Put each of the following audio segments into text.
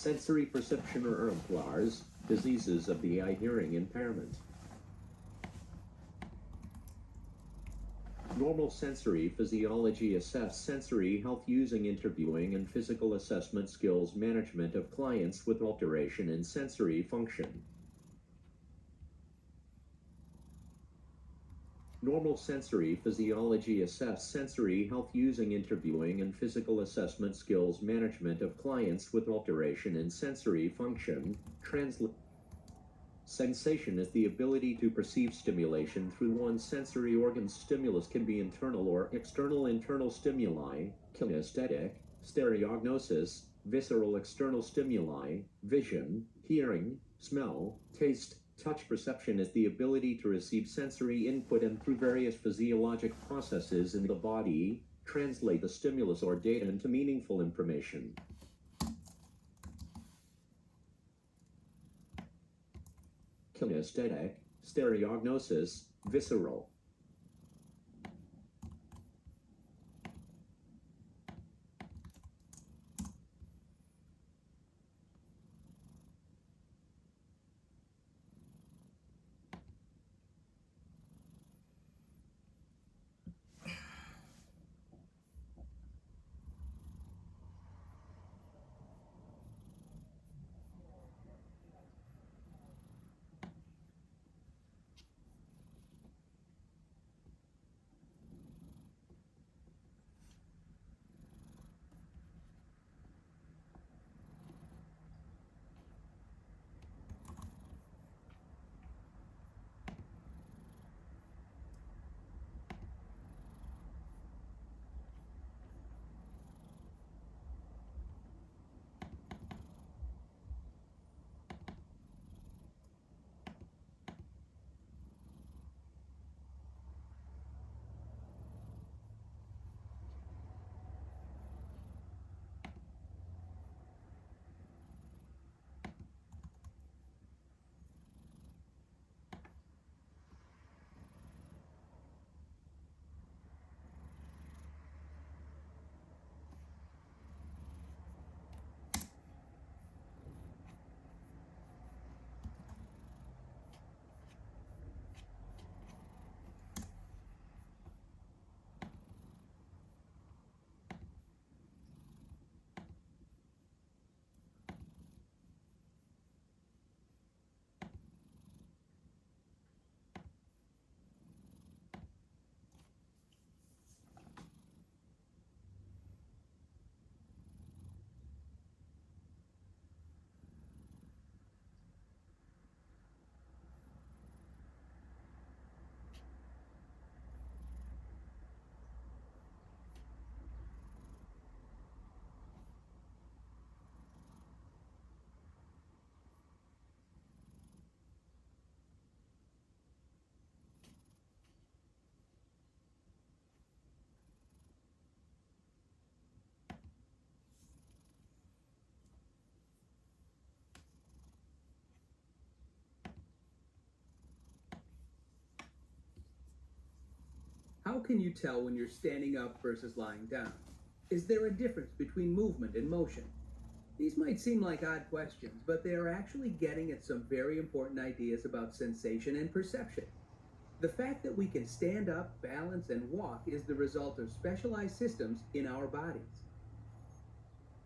sensory perception or PLARS, diseases of the eye hearing impairment. Normal sensory physiology assess sensory health using interviewing and physical assessment skills management of clients with alteration in sensory function. Normal sensory physiology assess sensory health using interviewing and physical assessment skills management of clients with alteration in sensory function. Sensation is the ability to perceive stimulation through one's sensory organs. Stimulus can be internal or external. Internal stimuli, kinesthetic, stereognosis, visceral. External stimuli, vision, hearing, smell, taste, touch. Perception is the ability to receive sensory input and through various physiologic processes in the body, translate the stimulus or data into meaningful information. Kinesthetic, stereognosis, visceral. How can you tell when you're standing up versus lying down? Is there a difference between movement and motion? These might seem like odd questions, but they are actually getting at some very important ideas about sensation and perception. The fact that we can stand up, balance, and walk is the result of specialized systems in our bodies.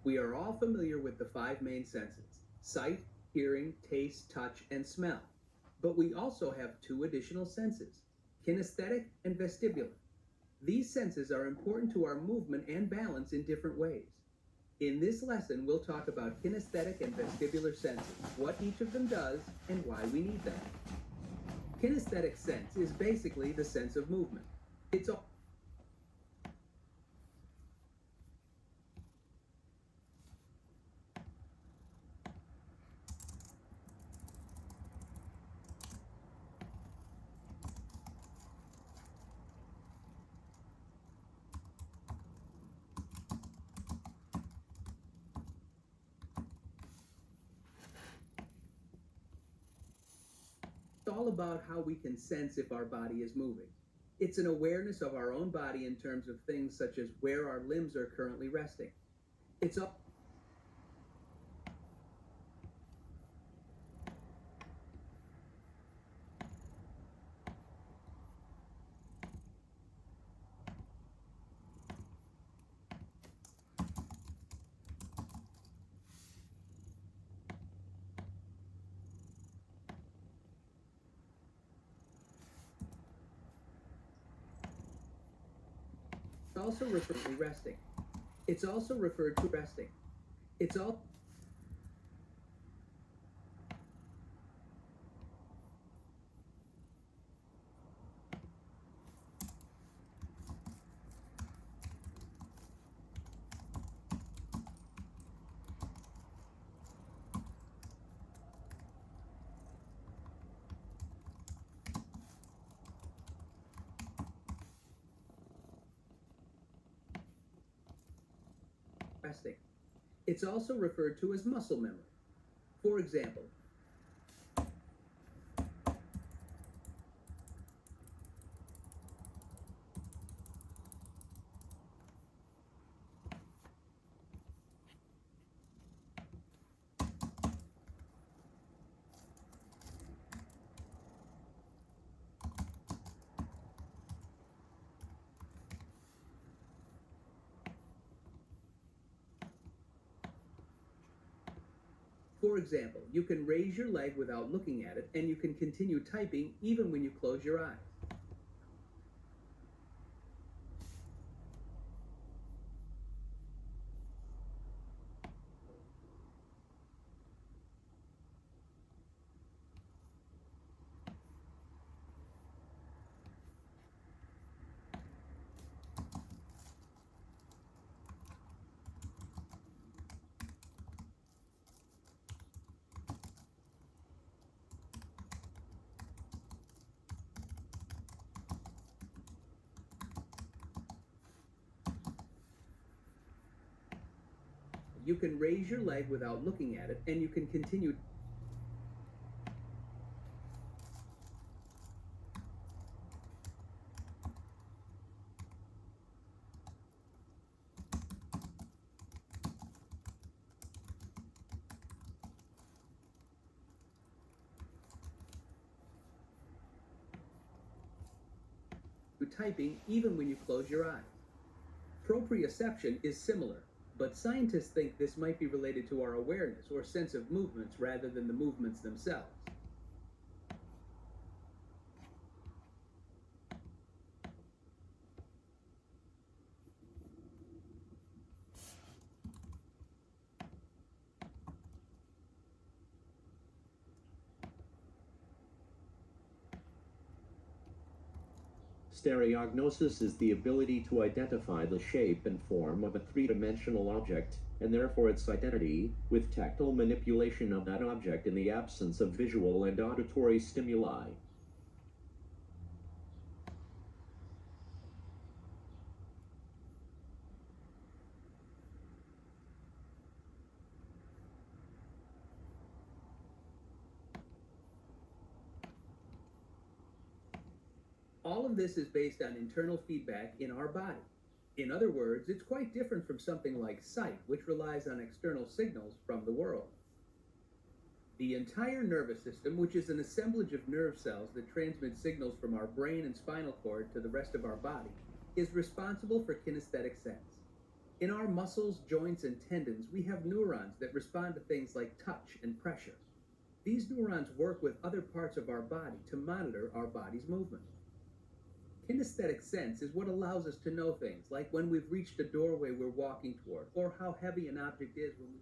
We are all familiar with the five main senses: sight, hearing, taste, touch, and smell. But we also have two additional senses: kinesthetic and vestibular. These senses are important to our movement and balance in different ways. In this lesson, we'll talk about kinesthetic and vestibular senses, what each of them does, and why we need them. Kinesthetic sense is basically the sense of movement. It's all about how we can sense if our body is moving. It's an awareness of our own body in terms of things such as where our limbs are currently resting. It's all also referred to resting. It's also referred to resting. It's all resting. It's also referred to as muscle memory. For example, you can raise your leg without looking at it, and you can continue typing even when you close your eyes. You can raise your leg without looking at it, and you can continue. Typing even when you close your eyes. Proprioception is similar, but scientists think this might be related to our awareness or sense of movements rather than the movements themselves. Stereognosis is the ability to identify the shape and form of a three-dimensional object, and therefore its identity, with tactile manipulation of that object in the absence of visual and auditory stimuli. All of this is based on internal feedback in our body. In other words, it's quite different from something like sight, which relies on external signals from the world. The entire nervous system, which is an assemblage of nerve cells that transmit signals from our brain and spinal cord to the rest of our body, is responsible for kinesthetic sense. In our muscles, joints, and tendons, we have neurons that respond to things like touch and pressure. These neurons work with other parts of our body to monitor our body's movement. Kinesthetic sense is what allows us to know things like when we've reached a doorway we're walking toward, or how heavy an object is when we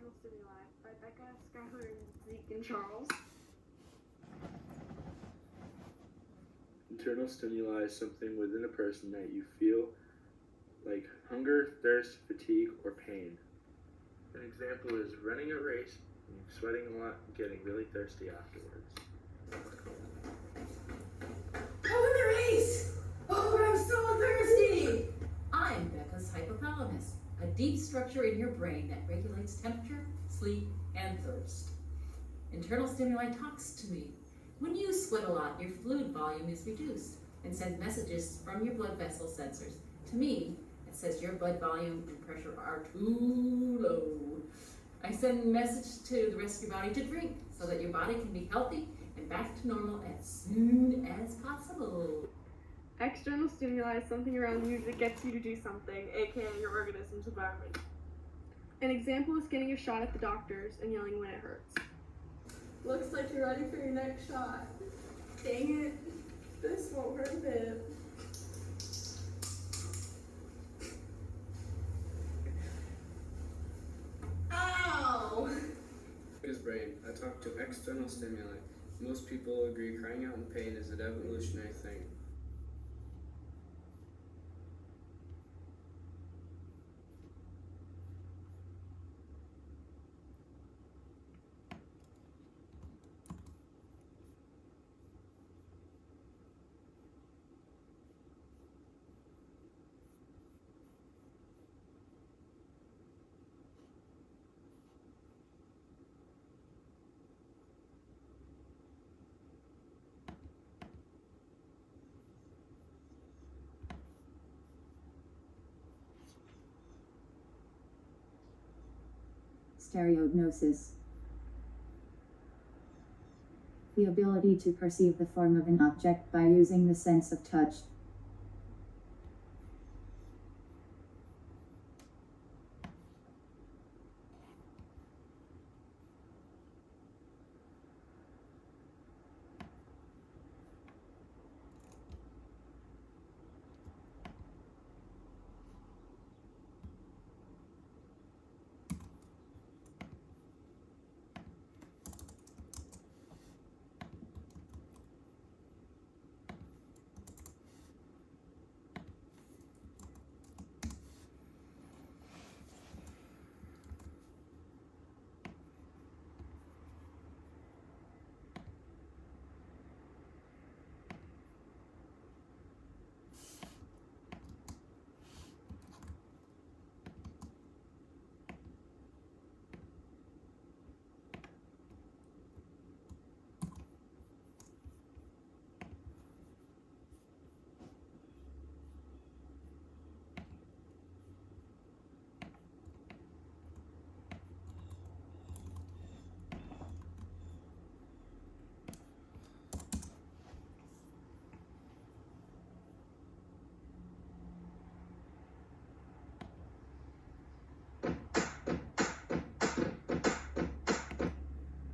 External Stimuli by Becca, Skylar, Zeke, and Charles. Internal stimuli is something within a person that you feel like hunger, thirst, fatigue, or pain. An example is running a race, sweating a lot, and getting really thirsty afterwards. Go in the race! Oh, but I'm so thirsty! I'm Becca's hypothalamus, a deep structure in your brain that regulates temperature, sleep, and thirst. Internal stimuli talks to me. When you sweat a lot, your fluid volume is reduced and sends messages from your blood vessel sensors. To me, it says your blood volume and pressure are too low. I send a message to the rest of your body to drink so that your body can be healthy and back to normal as soon as possible. External stimuli is something around you that gets you to do something, aka your organism's environment. An example is getting a shot at the doctors and yelling when it hurts. Looks like you're ready for your next shot. Dang it, this won't hurt a bit. Ow! His brain. I talk to external stimuli. Most people agree crying out in pain is an evolutionary thing. Stereognosis. The ability to perceive the form of an object by using the sense of touch.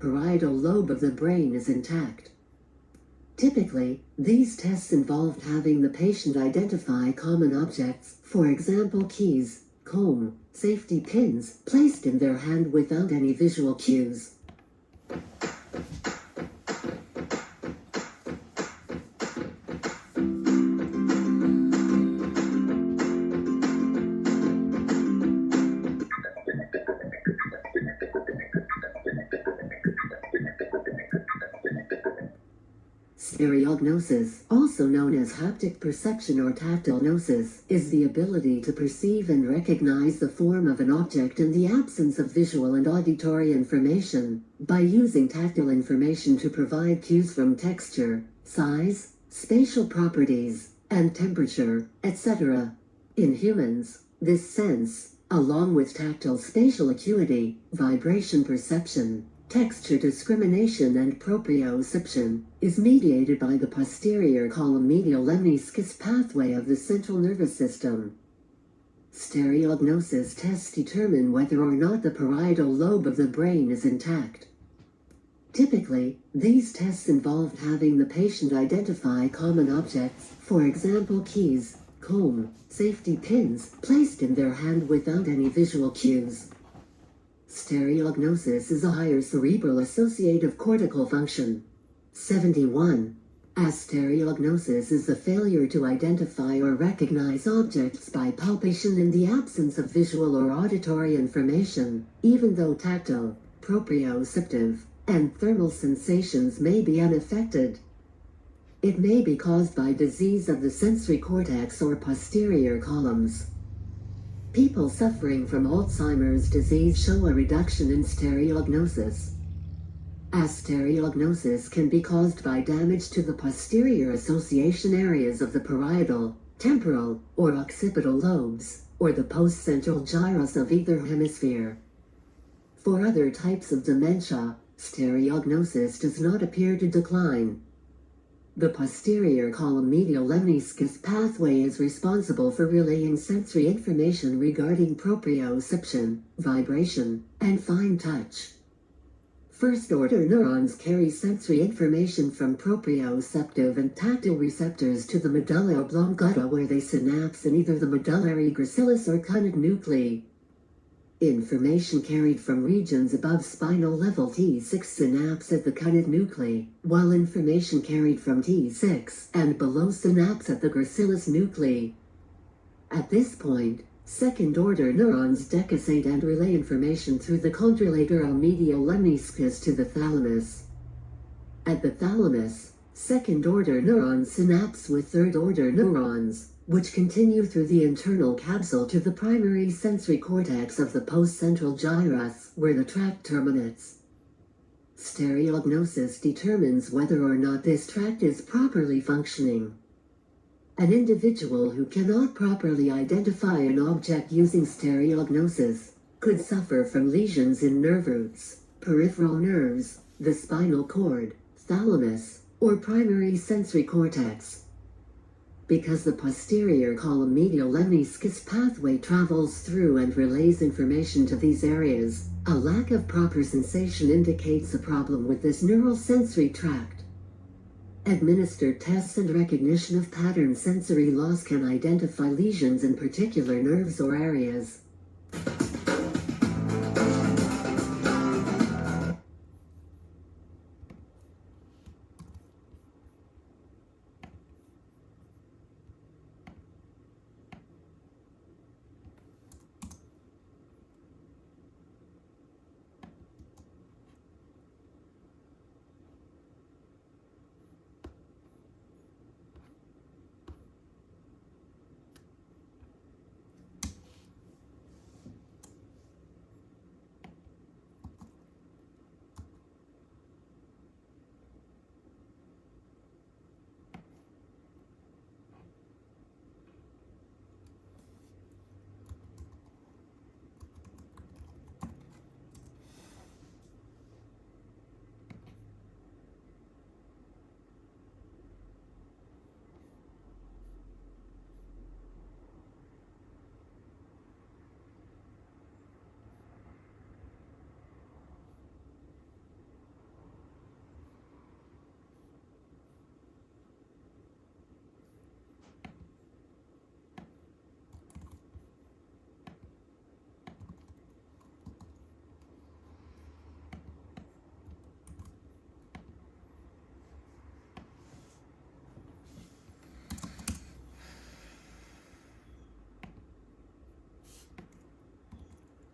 Parietal lobe of the brain is intact. Typically, these tests involved having the patient identify common objects, for example keys, comb, safety pins, placed in their hand without any visual cues. Stereognosis, also known as haptic perception or tactile gnosis, is the ability to perceive and recognize the form of an object in the absence of visual and auditory information, by using tactile information to provide cues from texture, size, spatial properties, and temperature, etc. In humans, this sense, along with tactile spatial acuity, vibration perception, texture discrimination and proprioception, is mediated by the posterior column medial lemniscus pathway of the central nervous system. Stereognosis tests determine whether or not the parietal lobe of the brain is intact. Typically, these tests involved having the patient identify common objects, for example keys, comb, safety pins, placed in their hand without any visual cues. Stereognosis is a higher cerebral associative cortical function. 71. Astereognosis is the failure to identify or recognize objects by palpation in the absence of visual or auditory information, even though tactile, proprioceptive, and thermal sensations may be unaffected. It may be caused by disease of the sensory cortex or posterior columns. People suffering from Alzheimer's disease show a reduction in stereognosis. Astereognosis can be caused by damage to the posterior association areas of the parietal, temporal, or occipital lobes, or the postcentral gyrus of either hemisphere. For other types of dementia, stereognosis does not appear to decline. The posterior column medial lemniscus pathway is responsible for relaying sensory information regarding proprioception, vibration, and fine touch. First-order neurons carry sensory information from proprioceptive and tactile receptors to the medulla oblongata, where they synapse in either the medullary gracilis or cunning nuclei. Information carried from regions above spinal level T6 synapse at the cunning nuclei, while information carried from T6 and below synapse at the gracilis nuclei. At this point, second-order neurons decussate and relay information through the contralateral medial lemniscus to the thalamus. At the thalamus, second-order neurons synapse with third-order neurons, which continue through the internal capsule to the primary sensory cortex of the postcentral gyrus, where the tract terminates. Stereognosis determines whether or not this tract is properly functioning. An individual who cannot properly identify an object using stereognosis could suffer from lesions in nerve roots, peripheral nerves, the spinal cord, thalamus, or primary sensory cortex. Because the posterior column medial lemniscus pathway travels through and relays information to these areas, a lack of proper sensation indicates a problem with this neural sensory tract. Administered tests and recognition of pattern sensory loss can identify lesions in particular nerves or areas.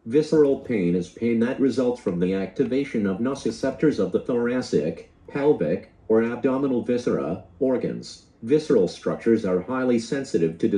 Visceral pain is pain that results from the activation of nociceptors of the thoracic, pelvic, or abdominal viscera, organs. Visceral structures are highly sensitive to